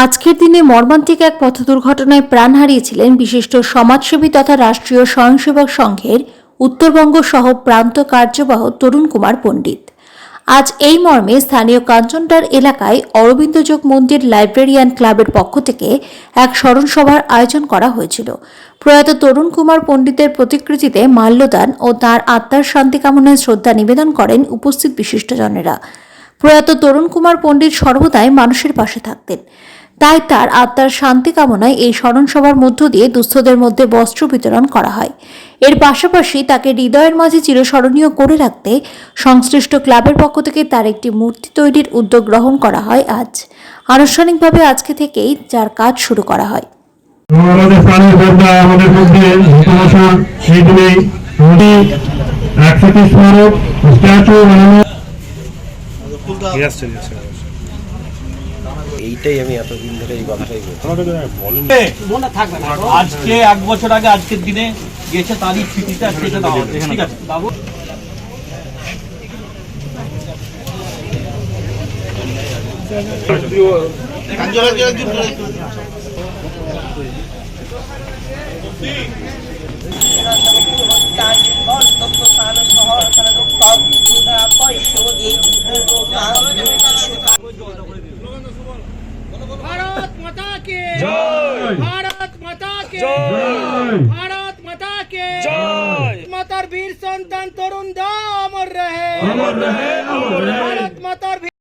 আজকের দিনে মর্মান্তিক এক পথ দুর্ঘটনায় প্রাণ হারিয়েছিলেন বিশিষ্ট সমাজসেবী তথা রাষ্ট্রীয় স্বয়ংসেবক সংঘের উত্তরবঙ্গ সহ প্রান্ত কার্যবাহ তরুণ কুমার পণ্ডিত। আজ এই মর্মে স্থানীয় কাঞ্চনটার এলাকায় অরবিন্দযোগ মন্দির লাইব্রেরিয়ান ক্লাবের পক্ষ থেকে এক স্মরণ সভার আয়োজন করা হয়েছিল। প্রয়াত তরুণ কুমার পণ্ডিতের প্রতিকৃতিতে মাল্যদান ও তাঁর আত্মার শান্তি কামনায় শ্রদ্ধা নিবেদন করেন উপস্থিত বিশিষ্টজনেরা। প্রয়াত তরুণ কুমার পণ্ডিত সর্বদাই মানুষের পাশে থাকতেন, তাই তার আত্মার শান্তি কামনায় এই স্মরণ সভার মধ্য দিয়ে দুস্থদের মধ্যে বস্ত্র বিতরণ করা হয়। এর পাশাপাশি তাকে হৃদয়ের মাঝে চিরস্মরণীয় করে রাখতে সংশ্লিষ্ট ক্লাবের পক্ষ থেকে তার একটি মূর্তি তৈরির উদ্যোগ গ্রহণ করা হয়। আজ আনুষ্ঠানিকভাবে আজকে থেকেই যার কাজ শুরু করা হয়। আমাদের প্রাণের যোদ্ধা আমাদের মধ্যে সেই দিনে একসাথে স্মারক স্ট্যাচু বানানো এইটাই আমি এতদিন ধরে এই কথাটাই আজকে 1 বছর আগে আজকের দিনে গেছে তারই স্মৃতিটা সেটা দেওয়া হচ্ছে। ঠিক আছে বাবু, भारत माता के जय, भारत माता के जय, भारत माता के जय। मातार वीर संतान तरुण दा अमर रहे, भारत मातार